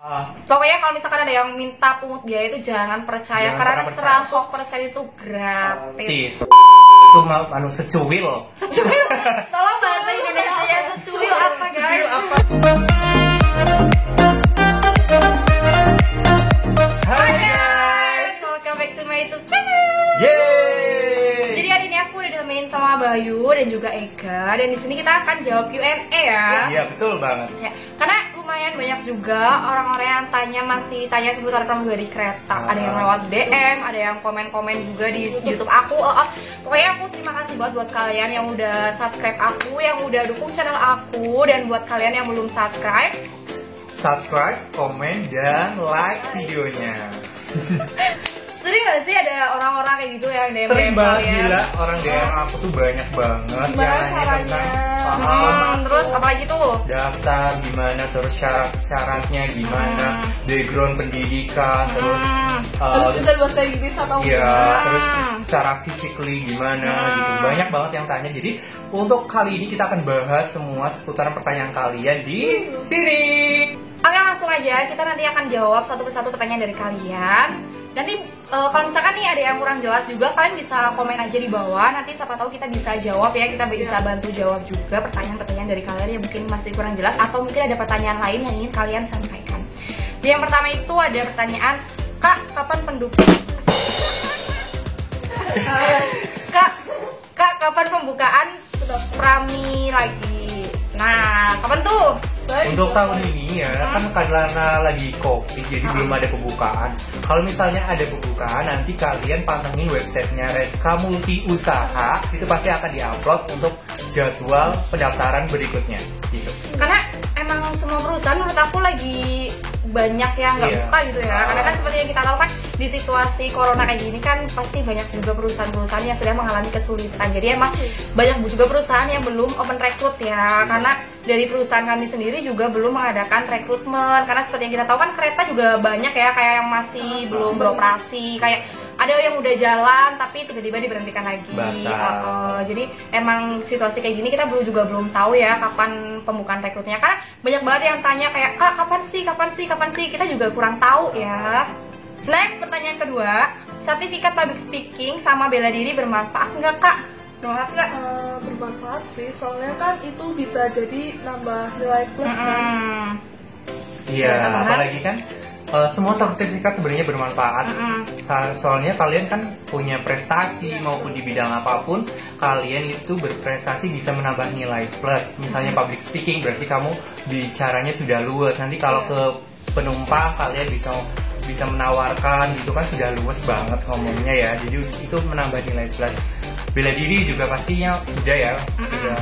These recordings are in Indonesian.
Pokoknya kalau misalkan ada yang minta pungut biaya itu jangan percaya, karena 100% itu gratis. Itu anu secuil. Secuil. Tolong bahasa Indonesia secuil apa guys? Secuil apa? Hai guys, welcome back to my YouTube channel. Yeay. Jadi hari ini aku udah ditemenin sama Bayu dan juga Ega, dan di sini kita akan jawab Q&A ya. Iya betul banget. Ya, karena lumayan banyak juga orang-orang yang masih tanya seputar pramugari kereta. Ada yang lewat DM, ada yang komen-komen juga di YouTube aku. Pokoknya aku terima kasih buat kalian yang udah subscribe aku, yang udah dukung channel aku, dan buat kalian yang belum subscribe, komen, dan like videonya. Sering gak sih ada orang-orang kayak gitu yang DM Sering banget kalian? gila, orang DM aku tuh banyak banget. Gimana caranya? Terus apalagi tuh? Daftar gimana, terus syarat-syaratnya gimana, background pendidikan, terus harus bisa bahasa Inggris atau terus secara physically gimana gitu. Banyak banget yang tanya. Jadi untuk kali ini kita akan bahas semua seputaran pertanyaan kalian di sini. Oke, langsung aja kita nanti akan jawab satu persatu pertanyaan dari kalian. Nanti kalau misalkan nih ada yang kurang jelas juga, kalian bisa komen aja di bawah. Nanti siapa tahu kita bisa jawab ya, kita bisa bantu jawab juga pertanyaan-pertanyaan dari kalian yang mungkin masih kurang jelas, atau mungkin ada pertanyaan lain yang ingin kalian sampaikan. Jadi yang pertama itu ada pertanyaan, Kak, kapan pendukung? Kak, kapan pembukaan Prami lagi? Nah, kapan tuh? Untuk tahun ini ya, kan karena lagi COVID, jadi belum ada pembukaan. Kalau misalnya ada pembukaan, nanti kalian pantengin websitenya Reska Multi Usaha, itu pasti akan diupload untuk jadwal pendaftaran berikutnya gitu. Karena emang semua perusahaan menurut aku lagi banyak yang nggak buka gitu ya. Karena kan seperti yang kita tahu kan, di situasi corona kayak gini kan pasti banyak juga perusahaan-perusahaan yang sedang mengalami kesulitan. Jadi emang banyak juga perusahaan yang belum open recruit ya. Karena dari perusahaan kami sendiri juga belum mengadakan rekrutmen. Karena seperti yang kita tahu kan, kereta juga banyak ya, kayak yang masih belum beroperasi, kayak ada yang udah jalan tapi tiba-tiba diberhentikan lagi. Jadi emang situasi kayak gini kita belum tahu ya kapan pembukaan rekrutnya. Karena banyak banget yang tanya kayak, Kak, kapan sih? Kita juga kurang tahu ya. Next, pertanyaan kedua, sertifikat public speaking sama bela diri bermanfaat nggak, Kak? Bermanfaat sih, soalnya kan itu bisa jadi nambah nilai plus kan. Iya, apalagi kan semua sertifikat sebenarnya bermanfaat. Soalnya kalian kan punya prestasi maupun di bidang apapun, kalian itu berprestasi bisa menambah nilai plus. Misalnya public speaking, berarti kamu bicaranya sudah luas. Nanti kalau ke penumpang kalian bisa menawarkan gitu kan, sudah luas banget ngomongnya ya. Jadi itu menambah nilai plus. Bela diri juga pastinya udah ya, udah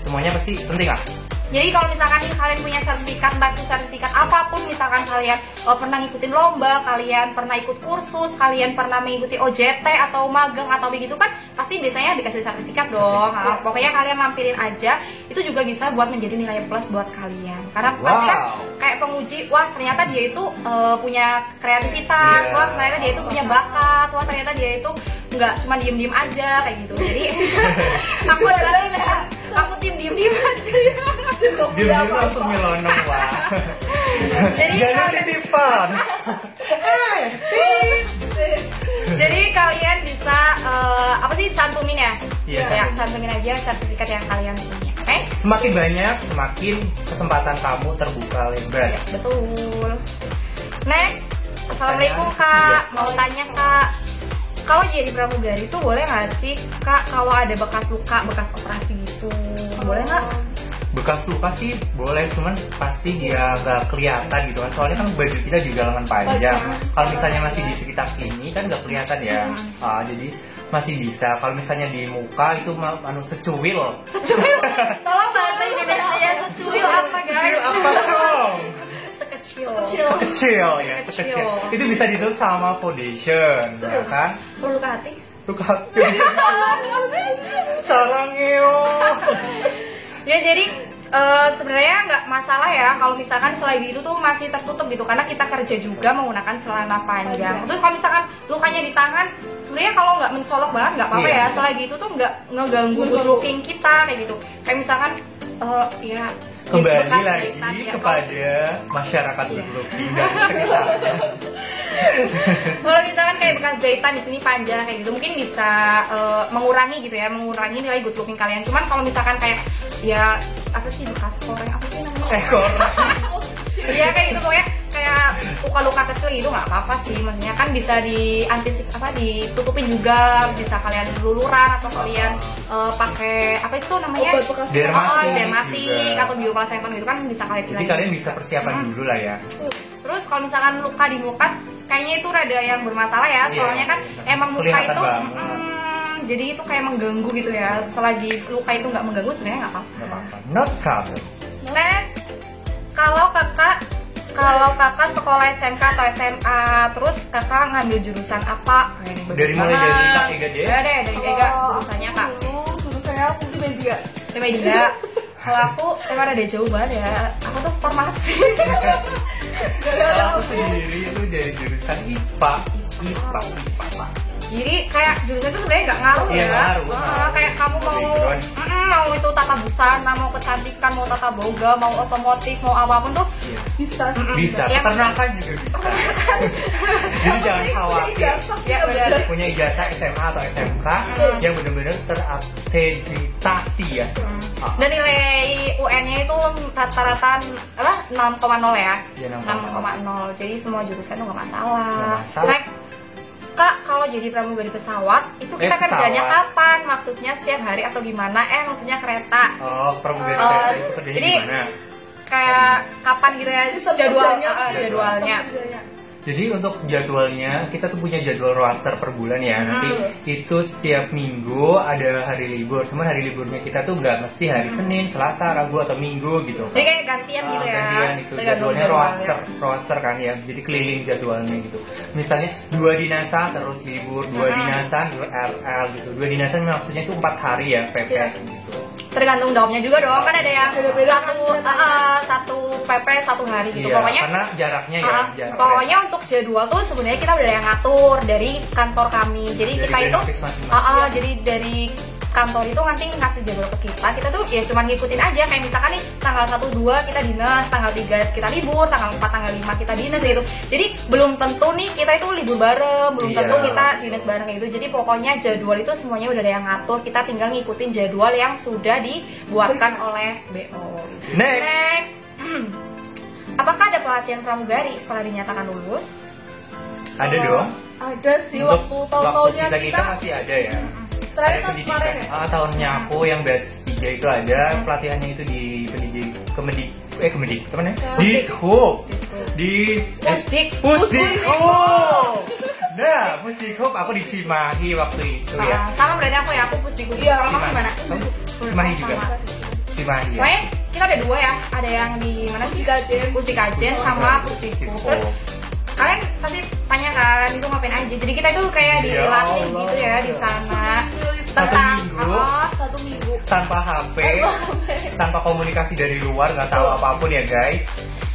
semuanya pasti penting lah. Jadi kalau misalkan kalian punya sertifikat, entah itu sertifikat apapun, misalkan kalian pernah ngikutin lomba, kalian pernah ikut kursus, kalian pernah mengikuti OJT atau magang atau begitu kan, pasti biasanya dikasih sertifikat dong. Pokoknya kalian lampirin aja, itu juga bisa buat menjadi nilai plus buat kalian. Karena pasti kan kayak penguji, wah ternyata dia itu punya kreativitas, wah ternyata dia itu punya bakat, wah ternyata dia itu nggak cuma diem-diem aja kayak gitu. Jadi aku diem-diem aja ya. Diem-diem langsung nyelonong lah. Jadi titipan. Jadi kalian bisa cantumin ya? Iya. Cantumin aja sertifikat yang kalian punya. Oke? Semakin banyak, semakin kesempatan kamu terbuka lebar. Ya, betul. Next, assalamualaikum Kak. Mau tanya Kak, kalau jadi pramugari itu boleh nggak sih Kak kalau ada bekas luka, bekas operasi gitu, boleh nggak? Bekas luka sih boleh, cuman pasti dia nggak kelihatan gitu kan, soalnya kan baju kita juga lengan panjang. Kalau misalnya masih di sekitar sini kan nggak kelihatan ya. Jadi masih bisa. Kalau misalnya di muka itu secuil. Secuil? Tolong bahasa Indonesia secuil apa guys? Secuil apa dong? Sekecil. Itu bisa ditutup sama foundation, ya kan? Luka hati? Luka hati bisa. Sarangnya. Ya jadi sebenarnya nggak masalah ya kalau misalkan selagi itu tuh masih tertutup gitu, karena kita kerja juga menggunakan celana panjang. Terus kalau misalkan lukanya di tangan, sebenarnya kalau nggak mencolok banget nggak apa-apa ya, selagi itu tuh nggak ngeganggu good looking kita kayak gitu. Kayak misalkan ya kembali bekas lagi jahitan, ya. kepada masyarakat good looking dan sekitarnya. Kalau misalkan kayak bekas jahitan di sini panjang kayak gitu, mungkin bisa mengurangi gitu ya, mengurangi nilai good looking kalian. Cuman kalau misalkan kayak ya apa sih bekas koreng apa sih namanya? Koreng. Iya kayak gitu pokoknya kayak luka-luka kecil gitu nggak apa-apa sih, maksudnya kan bisa ditutupin juga, bisa kalian luluran atau kalian pakai apa itu namanya obat bekas dermatik atau bioplacenton gitu kan bisa kalian jadi kalian bisa persiapan dulu lah ya. Terus kalau misalkan luka di muka kayaknya itu rada yang bermasalah ya, soalnya kan emang muka itu jadi itu kayak mengganggu gitu ya. Selagi luka itu nggak mengganggu sebenarnya nggak apa-apa. Not problem. Next, kalau kakak sekolah SMK atau SMA, terus kakak ngambil jurusan apa? Dari mulai dari Kak Ega deh. Ya deh, dari Ega jurusannya Kak. Dulu saya multimedia. Media. Kalau aku emang ada jauh banget ya. Aku tuh farmasi. Kalau aku sendiri itu dari jurusan IPA. Pak. Jadi kayak jurusan itu sebenarnya nggak ngaruh ya. Ngaruh. Kayak kamu mau itu tata busana, mau kecantikan, mau tata boga, mau otomotif, mau apapun tuh Bisa. Peternakan juga bisa. Jadi jangan khawatir. Ya benar. Punya ijazah SMA atau SMK yang benar-benar terakreditasi ya. Dan nilai UN-nya itu rata-rata 6,0 ya. Iya, 6,0. Jadi semua jurusan tuh nggak masalah. Nggak masalah. Next. Kak, kalau jadi pramugari pesawat, itu kita kerjanya kapan? Maksudnya setiap hari atau gimana? Maksudnya kereta. Oh, pramugari kereta itu kerjanya gimana? Kayak kapan gitu ya jadwalnya. Jadi untuk jadwalnya, kita tuh punya jadwal roster per bulan ya. Nanti itu setiap minggu ada hari libur. Cuman hari liburnya kita tuh nggak mesti hari Senin, Selasa, Rabu atau Minggu gitu. Jadi kayak gantian gitu ya. Gantian itu jadwalnya roster kan ya. Jadi keliling jadwalnya gitu. Misalnya 2 dinasan terus libur, 2 dinasan RL gitu. 2 dinasan maksudnya itu 4 hari ya PP gitu. Tergantung daunnya juga dong, kan ada yang satu PP 1 hari gitu. Iya, pokoknya karena jaraknya ya. Pokoknya untuk jadwal tuh sebenarnya kita udah yang ngatur dari kantor kami. Jadi kita itu jadi dari kantor itu nanti ngasih jadwal ke kita tuh ya cuma ngikutin aja. Kayak misalkan nih tanggal 1, 2 kita dinas, tanggal 3 kita libur, tanggal 4, tanggal 5 kita dinas gitu. Jadi belum tentu nih kita itu libur bareng, belum tentu kita dinas bareng gitu. Jadi pokoknya jadwal itu semuanya udah ada yang ngatur, kita tinggal ngikutin jadwal yang sudah dibuatkan oleh BO. Next. Apakah ada pelatihan pramugari setelah dinyatakan lulus? Ada dong. Ada sih waktu tahun-tahunnya kita masih ada ya. Terakhir tahun kemarin ya? Tahunnya aku yang batch 3 itu ada pelatihannya itu di Kemendik teman ya? Dishub. Pusdik. Oh. Nah, Pusdikub aku di Cimahi waktu itu ya. Sama berarti aku Pusdikub. Iya, kalau kamu gimana? Cimahi juga. Cimahi ya. Pokoknya kita ada 2 ya. Ada yang di mana sih? Pusdikajen sama Pusdikub. Kalian pasti tanya kan itu ngapain aja. Jadi kita itu kayak dilatih gitu ya di sana. Satu minggu tanpa HP, tanpa komunikasi dari luar, nggak tahu apapun ya guys.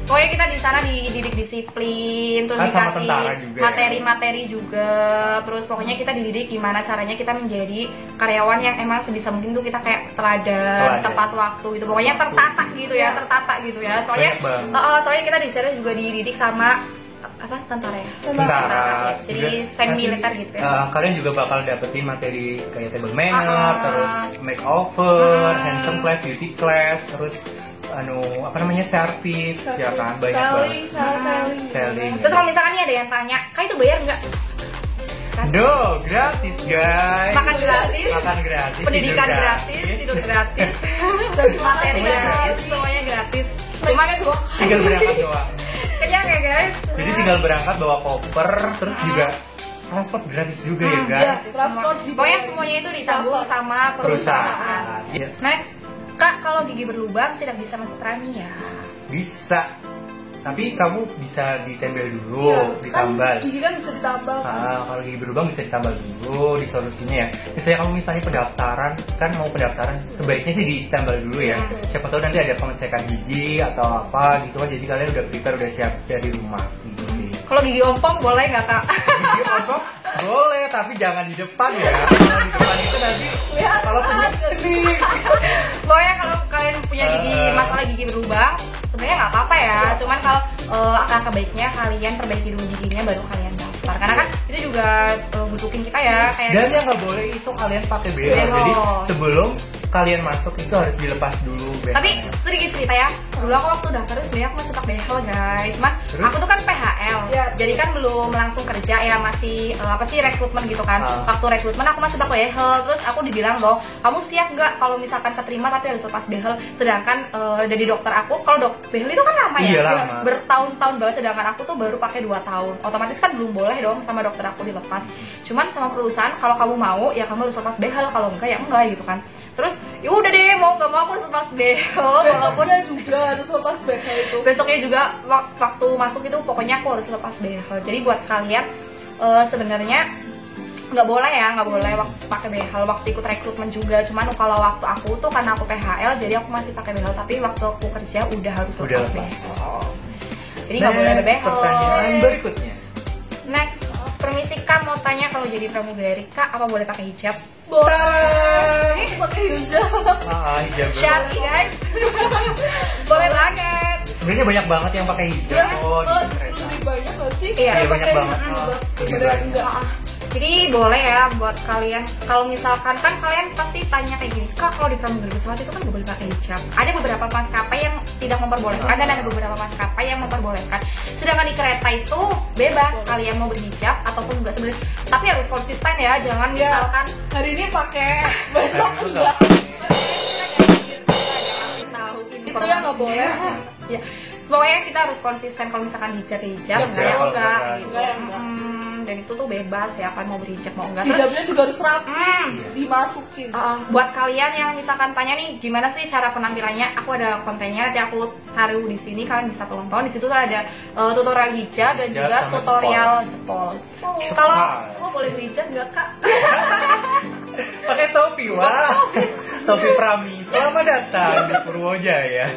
Pokoknya kita di sana dididik disiplin, terus dikasih materi-materi juga. Terus pokoknya kita dididik gimana caranya kita menjadi karyawan yang emang sebisa mungkin tuh kita kayak teladan, tepat waktu gitu. Pokoknya tertata gitu ya. Soalnya kita di sana juga dididik sama tentara ya. Jadi semi militer gitu ya. Kalian juga bakal dapetin materi kayak table manner, terus makeover, handsome class, beauty class, terus service, ya kan, banyak banget. Selling. Terus kalau misalkan nih ada yang tanya, Kak itu bayar nggak? Gratis guys. Makan gratis, pendidikan gratis, tidur gratis, materi gratis, semuanya gratis. Cuma tinggal berangkat doang. Kenyang ya guys. Jadi tinggal berangkat bawa koper, terus juga transport gratis juga ya guys. Pokoknya semuanya itu ditanggung sama perusahaan. Next. Kak, kalau gigi berlubang tidak bisa masuk Rani ya? Bisa. Tapi kamu bisa ditempel dulu, ditambal. Gigi kan bisa ditambal. Kalau gigi berlubang bisa ditambal dulu di solusinya ya. Misalnya kamu pendaftaran, sebaiknya sih ditambal dulu ya. Siapa tahu nanti ada pengecekan gigi atau apa gitu kan. Jadi kalian udah prepare, udah siap dari rumah gitu sih. Kalau gigi ompong boleh nggak Kak? Gigi ompong boleh, tapi jangan di depan ya. Kalau di depan itu nanti Kalau punya sedih. Pokoknya kalau kalian punya masalah gigi berlubang, sebenarnya nggak apa-apa ya. Cuman kalau alangkah baiknya kalian perbaiki dulu giginya baru kalian daftar. Karena kan itu juga butuhin kita ya. Kayak Dan yang nggak boleh itu kalian pakai behel. Jadi sebelum kalian masuk itu harus dilepas dulu behelnya. Tapi sedikit cerita ya, dulu aku waktu daftar sebenarnya aku masih pakai behel guys. Cuman aku tuh kan PHL, jadi kan belum langsung kerja ya, masih rekrutmen gitu kan. Waktu rekrutmen aku masih pakai behel, terus aku dibilang loh, kamu siap nggak kalau misalkan keterima tapi harus lepas behel. Sedangkan dari dokter aku, kalau behel itu kan lama ya, lama. Bertahun-tahun banget. Sedangkan aku tuh baru pakai 2 tahun, otomatis kan belum boleh dong sama dokter aku dilepas. Cuman sama perusahaan kalau kamu mau ya kamu harus lepas behel, kalau enggak ya enggak gitu kan. Terus ya udah deh, mau nggak mau aku harus lepas behel. Walaupun juga harus lepas behel itu. Besoknya juga waktu masuk itu pokoknya aku harus lepas behel. Jadi buat kalian sebenarnya nggak boleh pakai behel waktu ikut rekrutmen juga. Cuman kalau waktu aku tuh karena aku PHL jadi aku masih pakai behel, tapi waktu aku kerja udah harus lepas behel. Jadi nggak boleh ada behel. Pertanyaan berikutnya. Next, permisi Kak, mau tanya kalau jadi pramugari Kak apa boleh pakai hijab? Boleh. Pakai hijab. Hijab. Syari guys. Boleh banget. Sebenarnya banyak banget yang pakai hijab. Lebih banyak nggak sih? Iya, banyak banget. Lebih banyak. Jadi boleh ya buat kalian, kalau misalkan kan kalian pasti tanya kayak gini, Kak kalau di pramugari pesawat itu kan gak boleh pakai hijab. Ada beberapa maskapai yang tidak memperbolehkan dan ada beberapa maskapai yang memperbolehkan. Sedangkan di kereta itu bebas kalian mau berhijab ataupun enggak sebenarnya. Tapi harus konsisten ya, jangan misalkan hari ini pakai, besok enggak. Itu yang nggak boleh. Ya, pokoknya kita harus konsisten. Kalau misalkan hijab, enggak. Dan itu tuh bebas ya kan, mau berhijab mau enggak. Hijabnya juga harus rapi, dimasukin. Buat kalian yang misalkan tanya nih gimana sih cara penampilannya, aku ada kontennya, nanti aku taruh di sini, kalian bisa tonton. Di situ tuh ada tutorial hijab dan juga tutorial jempol. Kalau aku boleh berhijab nggak Kak? Pakai topi, wah. Topi Prami. Selamat datang di Purwojaya.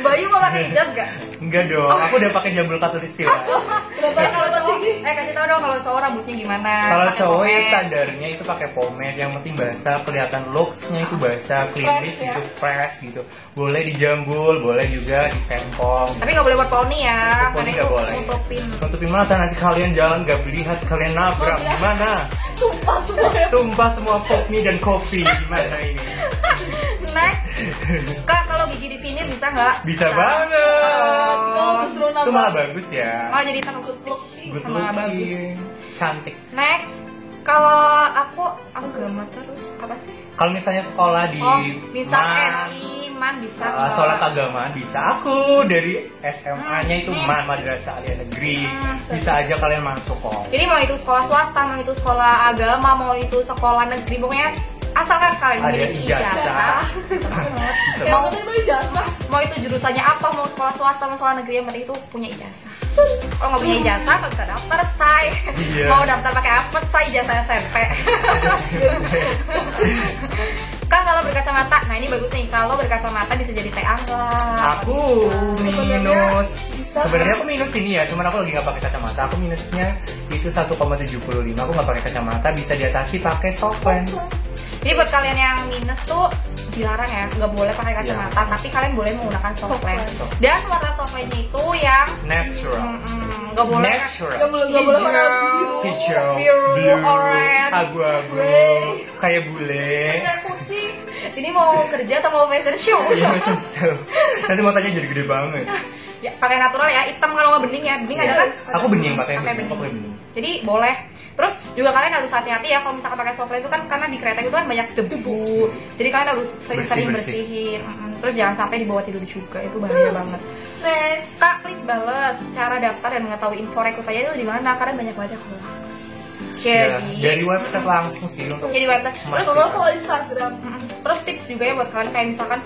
Bayu mau pakai hijab nggak? Enggak dong, aku udah pakai jambul katulistiwa. Kalau cowok, kasih tau dong kalau cowok rambutnya gimana? Kalau cowok ya standarnya itu pakai pomade, yang penting basah, kelihatan looks-nya itu basah, klinis gitu, fresh gitu. Boleh dijambul, boleh juga disempong. Tapi nggak boleh buat poni ya, karena itu boleh. Nutupin mata, nanti kalian jalan nggak melihat, kalian nabrak gimana? Tumpah semua pop mie dan kopi, gimana ini? Next, Kak kalau gigi di finir bisa nggak? Bisa banget. Itu malah bagus ya. Malah jadi tambah good bagus. Cantik. Next, kalau aku gambar terus apa sih? Kalau misalnya sekolah di bisa MI, bisa. Sholat agama bisa. Aku dari SMA-nya itu Madrasah Alia Negeri. Bisa aja kalian masuk kok. Jadi mau itu sekolah swasta, mau itu sekolah agama, mau itu sekolah negeri, pokoknya asalkan kalian memiliki ijazah. Mau itu ijazah. Mau itu jurusannya apa, mau sekolah swasta, mau sekolah negeri, yang penting itu punya ijazah. Kalau nggak punya ijazah, nggak bisa daftar, say. Mau daftar pakai apa, say? Ijazah SMP. Kak kalau berkacamata, nah ini bagus nih. Kalau berkacamata bisa jadi TA nggak? Aku minus. Sebenarnya aku minus ini ya, cuman aku lagi nggak pakai kacamata. Aku minusnya itu 1,75. Aku nggak pakai kacamata, bisa diatasi pakai software. Jadi buat kalian yang minus tuh dilarang ya, nggak boleh pakai kacamata, tapi kalian boleh menggunakan software. Dan warna softwarenya itu yang natural. Nggak boleh. Nggak boleh warna hijau, blue, orange, abu-abu, kayak bule. Kayak kucing. Ini mau kerja atau mau fashion show? Iya, fashion show. Nanti matanya jadi gede banget. Ya pakai natural ya, hitam kalau nggak bening ya. Bening ada kan? Aku bening, pakai bening. Jadi boleh. Terus juga kalian harus hati-hati ya kalau misalkan pakai software itu kan, karena di kereta itu kan banyak debu. Jadi kalian harus sering-sering bersihin. Terus jangan sampai dibawa tidur juga, itu bahaya banget. Next, Kak please bales cara daftar dan mengetahui info rekrutannya itu di mana, karena banyak banget hoax. Jadi dari website langsung sih untuk. Jadi website. Terus kalau Instagram. Terus tips juga ya buat kalian, kayak misalkan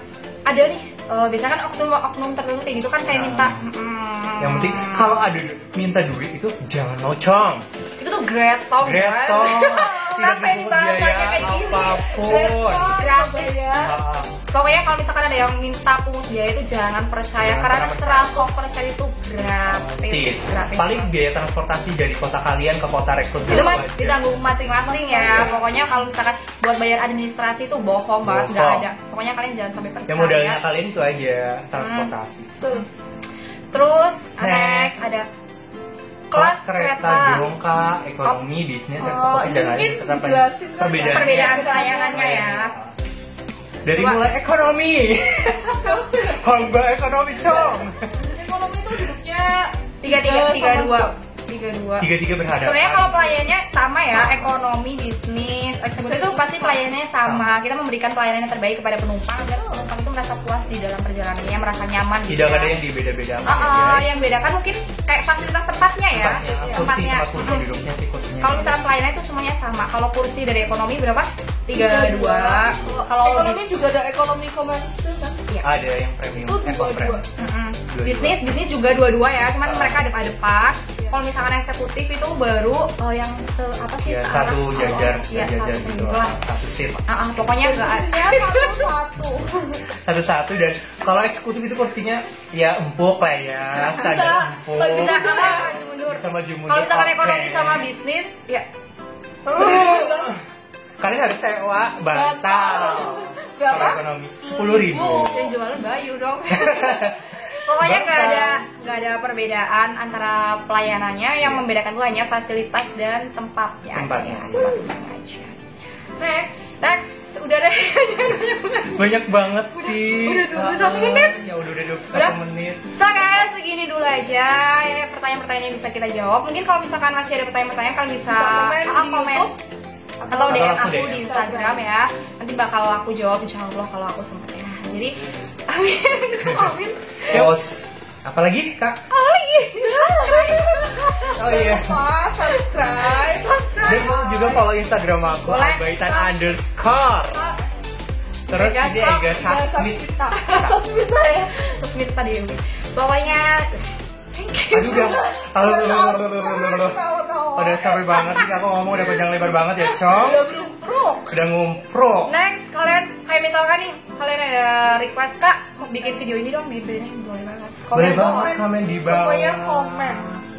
ada nih biasanya kan oknum tertentu kayak gitu kan kayak minta. Yang penting kalau ada minta duit itu jangan nocong. Itu tuh gretong. kenapa ini bahasanya kayak gini? apapun. Gratis. Ah, Pokoknya kalau misalkan ada yang minta pungut biaya itu jangan percaya karena 100% itu gratis. Paling biaya transportasi dari kota kalian ke kota rekrut itu mas ditanggung masing-masing ya. Pokoknya kalau misalkan buat bayar administrasi itu bohong banget, nggak ada. Pokoknya kalian jangan sampai percaya. Yang modalnya kalian itu aja transportasi. Terus next ada kelas kereta dongka, ekonomi, bisnis, eksekutif dan lain serta perbedaan pelayanannya ya. Dari mulai ekonomi, hamba ekonomi cong. Ekonomi itu duduknya 3 berhadapan. Sebenarnya kalau pelayanannya sama ya, ekonomi, bisnis, eksekutif itu pasti pelayanannya sama. Kita memberikan pelayanan yang terbaik kepada penumpang agar penumpang itu merasa puas di dalam perjalanannya, merasa nyaman. Tidak ada yang dibeda-bedakan. Yang bedakan mungkin kayak fasilitas tempatnya ya. Tempat kursi duduknya sih kursinya. Kalau misalnya pelayanan itu semuanya sama. Kalau kursi dari ekonomi berapa? 32. Kalau ekonomi juga ada ekonomi komersil kan? Iya. Ada yang premium, Itu dua-dua. Bisnis juga dua-dua ya, cuman mereka depan-depan. Kalau misalkan eksekutif itu baru yang apa sih? Ya, satu jajar, sejajar gitu lah, satu seat. Pokoknya enggak satu dan kalau eksekutif itu kursinya ya empuk lah ya, standar empuk. Bisa maju mundur. Kalau misalkan ekonomi sama bisnis ya kalian harus sewa bantal. Kalau ekonomi 10.000. Yang jualan Bayu dong. Pokoknya nggak ada perbedaan antara pelayanannya, yang membedakan itu hanya fasilitas dan tempatnya aja. Next, udah deh. Banyak banget sih. Udah 21 menit. Ya udah 21 menit. So guys, segini dulu aja ya pertanyaan-pertanyaan yang bisa kita jawab. Mungkin kalau misalkan masih ada pertanyaan-pertanyaan kalian bisa komen atau DM aku di Instagram ya. Nanti bakal aku jawab insyaallah kalau aku sempat ya. Jadi amin. Terus apalagi Kak? Oh iya. Subscribe. Dan juga follow Instagram aku @baitan_. Terus ini Ega Sasmita. Sasmita Dewi. Pokoknya udah capek banget nih aku ngomong, udah panjang lebar banget ya Cong. Udah ngumpruk. Next, kalian kayak misalkan nih kalian ada request Kak mau bikin video ini dong, bikin videonya boleh banget. Boleh banget komen di bawah. Semuanya komen.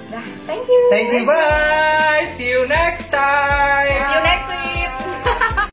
Dah, thank you. Thank you, bye. See you next time.